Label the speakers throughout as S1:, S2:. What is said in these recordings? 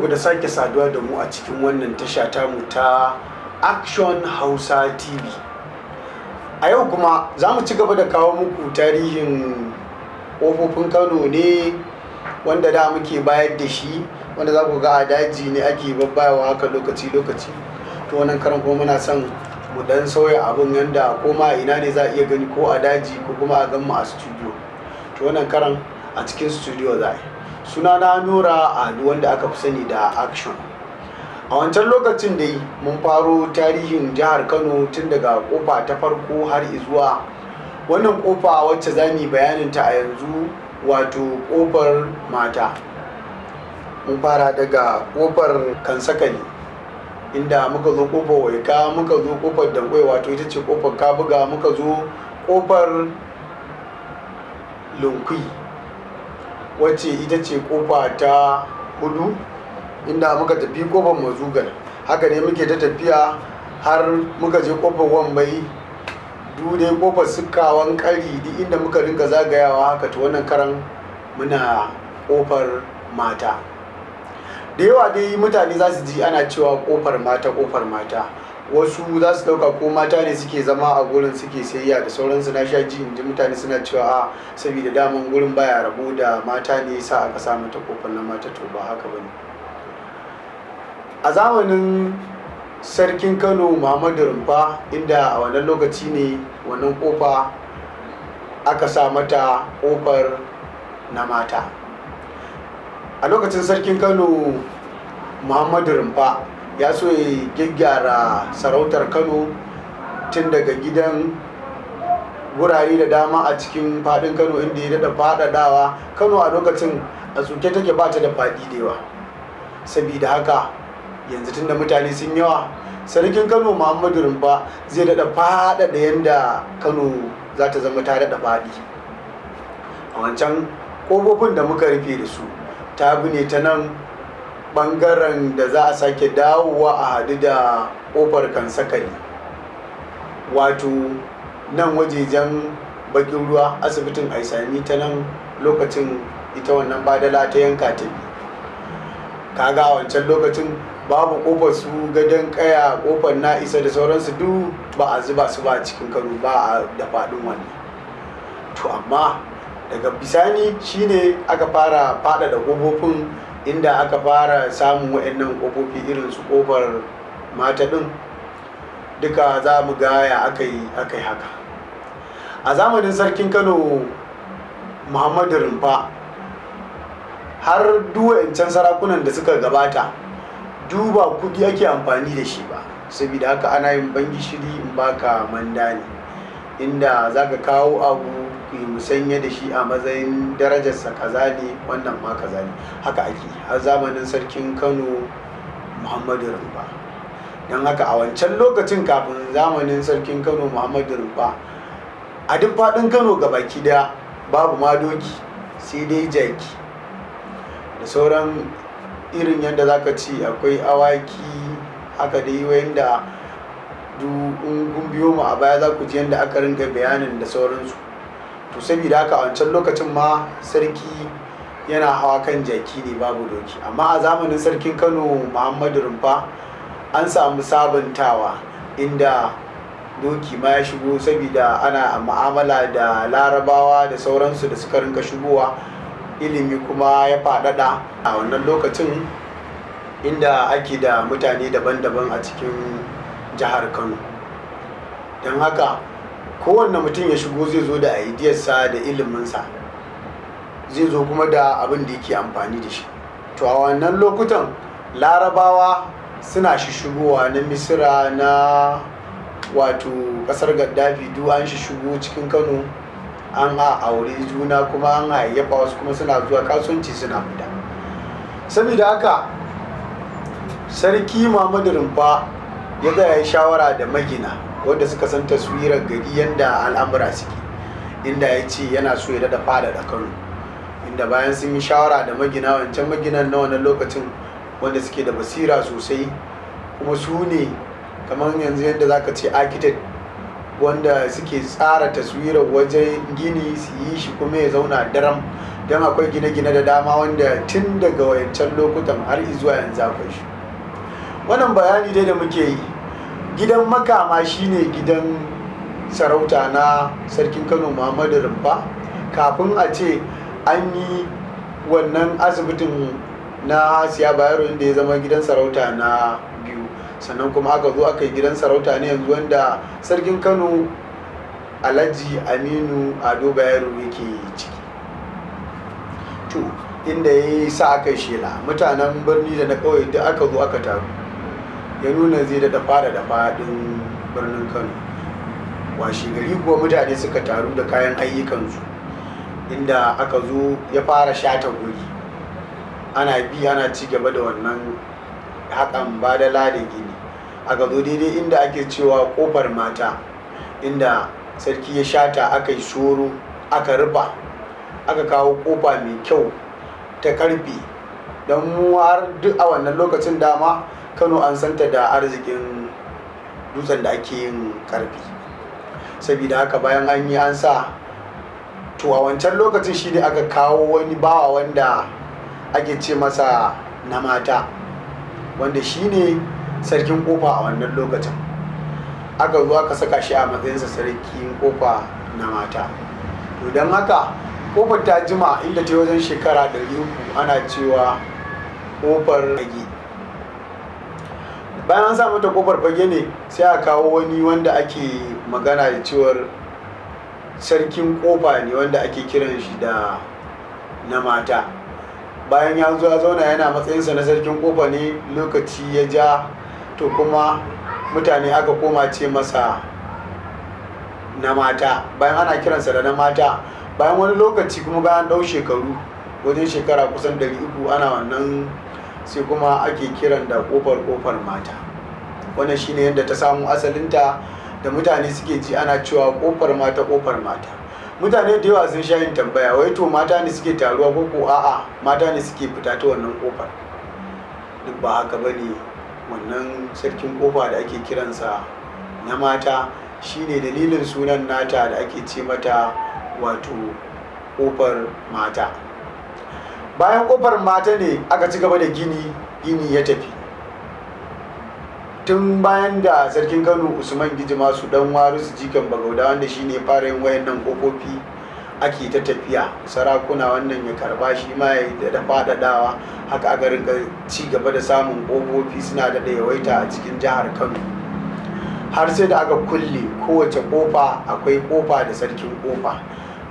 S1: Barkanku da sake saduwa da mu a cikin wannan tasha tamu ta Action Hausa TV. A yau kuma za mu ci gaba da kawo muku tarihin ƙofofin Kano ne wanda da muke bayar da shi, wanda za ku ga a daji ne ake babbayawa haka lokaci-lokaci. To wannan karan kuma muna son mu dan sauya abin yanda ko ma ina ne za a iya gani, ko a daji ko kuma a gan mu a studio. To wannan karan a cikin studio za a yi. Sunana Nura Ado wanda aka fi sani da Action. A wancan lokacin dai mun faro tarihin jihar Kano tun daga kofa ta farko har zuwa wannan kofa wacce za mu yi bayanin ta a yanzu, wato kofar mata. Mun fara daga kofar Kansakali, inda muka zo kofar Waika, muka zo kofar Dankwai wato ita ce kofar Kabuga, muka zo kofar Lunkwi wacce ita ce kofa ta hudu, inda muka tafi kofar Mazugal. Haka ne muke ta tafiya har muka je kofar Wambai, dai kofar Sikawan Kari, duk inda muka rinka zagayawa haka. To wannan karan muna kofar mata. Da yawa dai mutane za su ji ana cewa kofar mata, kofar mata. Wasu za su dauka ko mata ne suke zama a gurin suke sayayya da sauransu. Na sha ji inji mutane suna cewa a saboda daman gurin baya rabo da mata ne sa aka sa mata kofar na mata. To ba haka bane. A zamanin sarkin Kano Muhammadu Rumfa, inda a wannan lokaci ne wannan kofa aka sa mata kofar na mata. A lokacin sarkin Kano Muhammadu Rumfa ya so ya gyaggyara sarautar Kano tun daga gidan gurare da dama a cikin fadin Kano, inda ya daɗa faɗaɗawa. Kano a lokacin a tsuke take, ba ta da faɗi da yawa. Sabida haka yanzu tunda mutane sun yawa, sarkin Kano Muhammadu Rumfa zai daɗa faɗaɗa yanda Kano za ta zama ta daɗa faɗi. A wancan ƙofofin da muka rufe da su, ta bi ne ta nan ɓangaren da za a sake dawowa a haɗu da ƙofar Kansakali, wato nan wajejen bakin ruwa, asibitin Aisani. Ta nan lokacin ita wannan badala ta yanka ta bi. Kaga a wancan lokacin babu kofar su gadon kaya, kofar na isa da sauransu, duk ba a zuba su ba a cikin Kano, ba a da faɗin wannan. To amma daga bisani shine aka fara faɗaɗa kofofin, inda aka fara samun waɗannan kofofi irin su kofar mata ɗin. Duka za mu ga ya aka yi haka. A zamanin sarkin Kano Muhammadu Rumfa, har duwayencan sarakunan da suka gabata, duba kudi ake amfani da shi ba. Saboda haka ana yin ban gishiri in baka manda ne, inda za ka kawo abu ku yi musanya da shi a matsayin darajarsa kaza ne, wannan ma kaza ne. Haka ake har zamanin sarkin Kano Muhammadu Rumfa. Don haka a wancan lokacin, kafin zamanin sarkin Kano Muhammadu Rumfa, a duk faɗin Kano gabaki daya babu ma doki, sai dai jaki da sauran irin yadda za ka ci akwai awaki haka dai, wanda kun biyo mu a baya za ku ji yadda aka ringa bayanin da sauransu. To saboda haka a wancan lokacin ma sarki yana hawa kan jaki ne, babu doki. Amma a zamanin sarkin Kano Muhammadu Rumfa an samu sabuntawa, inda doki ma ya shigo, saboda ana mu'amala da larabawa da sauransu da suka rinka shigowa. Ilimi kuma ya faɗaɗa a wannan lokacin, inda ake da mutane daban-daban a cikin jihar Kano. Don haka kowanne mutum ya shigo zai zo da idiyarsa da iliminsa, zai zo kuma da abin da yake amfani da shi. To a wannan lokutan larabawa suna shigowa na Misira, na wato kasar Gaddafi, duk an shigo cikin Kano, an aure juna kuma an hayayyafa, wasu kuma suna zuwa kasuwanci suna fita. Saboda haka sarki Muhammadu Rumfa ya ga yayi shawara da magina wanda suka san taswirar gari yanda al'amura suke, inda ya ce yana so ya daɗa faɗaɗa Kano. Inda bayan sun yi shawara da magina, wancan maginan na wannan lokacin wanda suke da basira sosai, kuma su ne kamar yanzu yadda za ka ce architect, wanda suke tsara taswirar wajen gini su yi shi kuma ya zauna daram. don akwai gine-gine da dama wanda tun daga wayancan lokutan har zuwa yanzu akwai shi. Wannan bayani dai da muke yi, gidan makama shine gidan sarauta na sarkin Kano Muhammadu Rumfa kafin a ce an yi wannan asibitin na Siya Bayero inda ya zama gidan sarauta na biyu, sannan kuma aka zo aka yi gidan sarauta ne yanzu wanda sarkin Kano Alhaji Aminu Ado Bayero yake ciki. To inda ya yi sa aka shela mutanen birni da na ƙauye da aka zo aka taru, ya nuna zai da fara da faɗin birnin Kano. Washe gari kuwa mutane suka taru da kayan ayyukansu, inda aka zo ya fara shata guri, ana bi ana ci gaba da wannan haƙan badala da gini. Aka zo daidai inda ake cewa ƙofar mata, inda sarki ya shata aka yi soro aka rufa, aka kawo ƙofa mai kyau ta karfe, don mu har duk a wannan lokacin dama Kano an santa da arzikin dutsen da ake yin karfe. Sabida haka bayan an yi an sa, to a wancan lokacin shi ne aka kawo wani bawa wanda ake ce masa na mata, wanda shi ne sarkin kofa a wannan lokacin. Aka zo aka saka shi a matsayinsa sarkin kofa na mata. To don haka kofar ta jima inda ta wajen shekara 300 ana cewa kofar fage. Bayan an sa mata kofar fage ne sai a kawo wani wanda ake magana da cewar sarkin kofa ne, wanda ake kiran shi da na mata. Bayan ya zo ya zauna yana matsayinsa na sarkin kofa ne, lokaci ya ja, to kuma mutane aka koma ce masa na mata. Bayan ana kiransa da na mata, bayan wani lokaci kuma bayan ɗau shekaru wajen shekara kusan 300 ana wannan, sai kuma ake kiran da kofar mata. Wannan shine yadda ta samu asalinta, da mutane suke ji ana cewa kofar mata. Mutane da yawa sun sha yin tambaya, wai to mata ne suke taruwa ko a'a mata ne suke fita ta wannan kofar? Duk ba haka bane. Wannan sarkin kofa da ake kiransa na mata shine dalilin sunan nata da ake ce mata wato kofar mata. Bayan kofar mata ne aka ci gaba da gini ya tafi. Tun bayan da sarkin Kano Usman Gijima su dan Warisu jikan Bagauda, wanda shine ya fara yin wayannan kofofi, ake ta tafiya sarakuna wannan ya karba shi ma ya da faɗaɗawa, haka aka rinka ci gaba da samun kofofi suna da yawaita a cikin jihar Kano, har sai da aka kulle kowace kofa akwai kofa da sarkin kofa,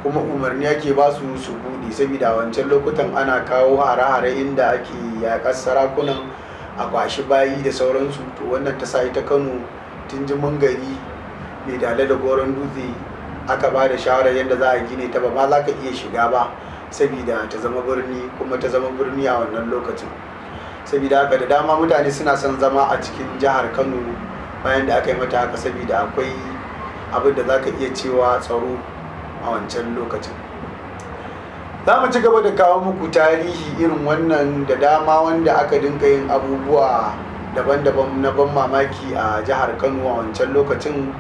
S1: kuma umarni ake ba su buɗe, saboda wancan lokutan ana kawo hare-hare inda ake yaƙar sarakunan a kwashi bayi da sauransu. To wannan ta sa ita Kano tun jimin gari mai dale da goron dutse aka ba da shawarar yadda za a gine ta, ba ma za ka iya shiga ba saboda ta zama birni, kuma ta zama birni a wannan lokacin. Saboda haka da dama mutane suna son zama a cikin jihar Kano bayan da aka yi mata haka, saboda akwai abin da za ka iya cewa tsaro a wancan lokacin. Za mu ci gaba da kawo muku tarihi irin wannan da dama, wanda aka dinga yin abubuwa daban-daban na ban mamaki a jihar Kano a wancan lokacin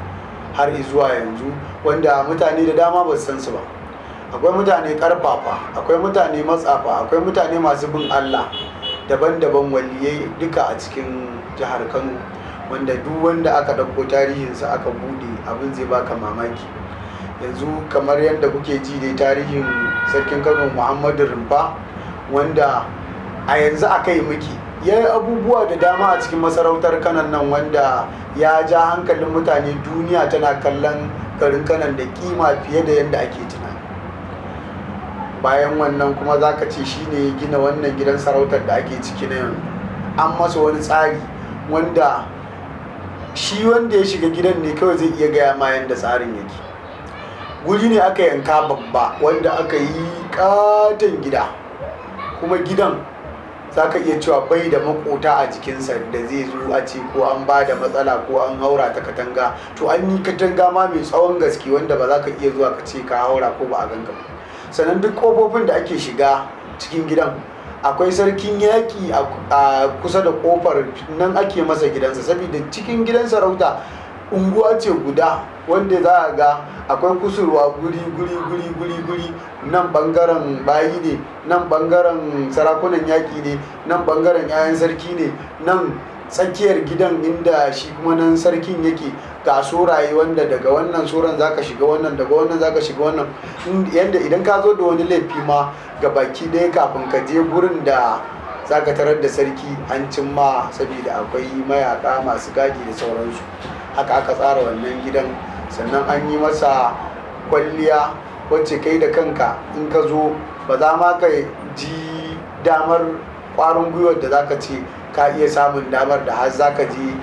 S1: har zuwa yanzu, wanda mutane da dama ba su san su ba. Akwai mutane karfafa, akwai mutane matsafa, akwai mutane masu bin Allah daban-daban, waliyai duka a cikin jihar Kano, wanda duk wanda aka ɗauko tarihinsa aka buɗe abin zai baka mamaki. Yanzu kamar yadda kuke ji dai tarihin sarkin Kano Muhammadu Rumfa, wanda a yanzu aka yi miki ya yi abubuwa da dama a cikin masarautar Kanon nan, wanda ya ja hankalin mutane. Duniya tana kallon garin Kanon da kima fiye da yadda ake tunani. Bayan wannan kuma za ka ce shi ne ya gina wannan gidan sarautar da ake ciki na yanzu. An masa wani tsari wanda shi wanda ya shiga gidan ne kawai zai iya gaya ma yadda tsarin yake. Guri ne aka yanka babba, wanda aka yi katon gida, kuma gidan za ka iya cewa bai da makota a jikinsa da zai zo a ce ko an ba da matsala ko an haura ta katanga. To an yi katanga ma mai tsawon gaske, wanda ba za ka iya zuwa ka ce ka haura ko ba a ganka ba. Sannan duk kofofin da ake shiga cikin gidan, akwai sarkin yaƙi a kusa da kofar nan ake masa gidansa, saboda cikin gidan sarauta unguwa ce guda wanda za a ga akwai kusurwa guri nan bangaren bayi ne, nan bangaren sarakunan yaƙi ne, nan bangaren 'ya'yan sarki ne, nan tsakiyar gidan inda shi kuma nan sarkin yake ga soraye wanda daga wannan soran zaka shiga wannan, daga wannan zaka shiga wannan, yanda idan ka zo da wani laifi ma ga baki ɗaya kafin ka je gurin da zaka tarar da sarki an cimma, saboda akwai mayaka masu gadi da sauransu. Haka aka tsara wannan gidan, sannan an yi masa kwalliya wacce kai da kanka in ka zo ba za ma ka ji damar ƙwarin gwiwar da zaka ce ka iya samun damar da har zaka je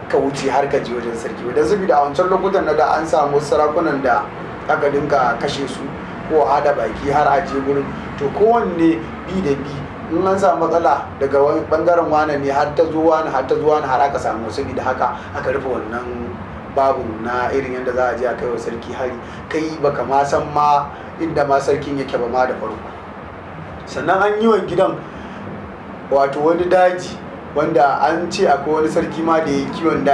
S1: ka wuce har ka je wajen sarki ba. Dan saboda a wancan lokutan na da an samu sarakunan da aka dinka kashe su ko hada baki har a je gurin, to kowanne bi da bi in an samu matsala daga bangaren wane ne har ta zo wani har aka samu, saboda haka aka rufe wannan babu na irin yadda za a je a kai wa sarki hari, kai baka ma san ma inda ma sarkin yake ba ma da farko. Sannan an yi wa gidan wato wani daji wanda an ce akwai wani sarki ma da ya kiwon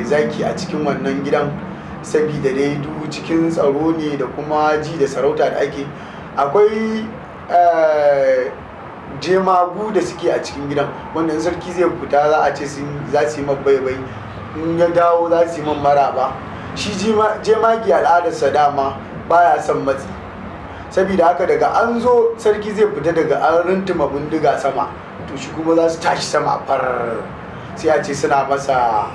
S1: zaki a cikin wannan gidan, saboda dai duk cikin tsaro ne da kuma ji da sarauta da ake. Akwai jemagu da suke a cikin gidan wanda sarki zai fita za a ce za su yi mabaibai, in ya dawo za su yi man maraba. Shi jemagi al'adarsa dama baya son matsi, saboda haka daga an zo sarki zai fita daga an rintuma bindiga sama, to shi kuma za su tashi sama far, sai a ce suna masa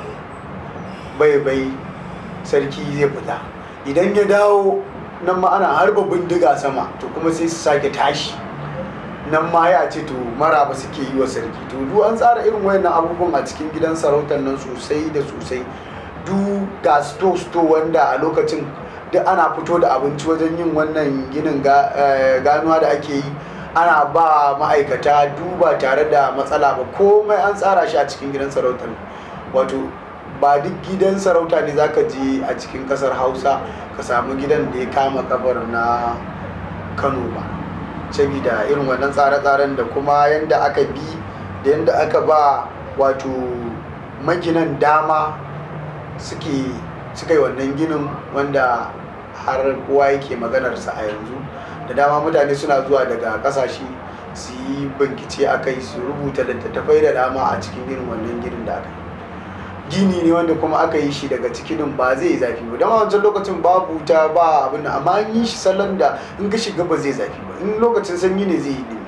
S1: baibai sarki zai fita. Idan ya dawo nan ma ana harba bindiga sama, to kuma sai su sake tashi, nan ma ya ce to maraba suke yi wa sarki. To duk an tsara irin wayannan abubuwan a cikin gidan sarautar nan sosai da sosai. Duk ga sto wanda a lokacin duk ana fito da abinci wajen yin wannan ginin ganuwa da ake yi, ana ba ma'aikata duba tare da matsala ba, komai an tsara shi a cikin gidan sarautar. Wato ba duk gidan sarauta ne zaka je a cikin kasar Hausa ka samu gidan da ya kama kafar na Kano ba, saboda irin wannan tsare-tsaren da kuma yanda aka bi da yanda aka ba wato maginan dama suka yi wannan ginin, wanda har kowa yake maganarsa a yanzu. Da dama mutane suna zuwa daga kasashe su yi bincike a kai, su rubuta littattafai da dama a cikin irin wannan ginin da aka yi. Gini ne wanda kuma aka yi shi daga cikin ba zai zafi ba, don a wancan lokacin babu wuta ba abin da, amma an yi shi salon da in ka shiga ba zai zafi ba, in lokacin sanyi ne zai yi dumi.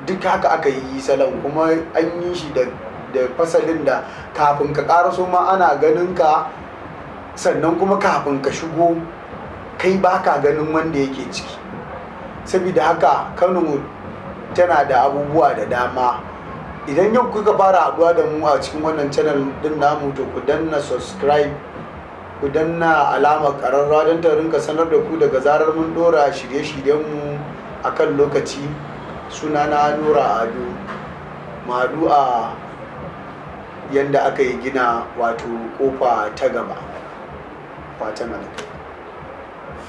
S1: Duk haka aka yi salon, kuma an yi shi da fasalin da kafin ka karaso ma ana ganin ka, sannan kuma kafin ka shigo kai baka ganin wanda yake ciki. Saboda haka Kano tana da abubuwa da dama. Idan yau kuka fara haɗuwa da mu a cikin wannan channel din namu, to ku danna subscribe, ku danna alamar ƙararrawa don ta rinka sanar da ku daga zarar mun ɗora shirye-shiryenmu a kan lokaci. Sunana Nura Ado, mu haɗu a yanda aka yi gina wato ƙofa ta gaba. Fatan alheri.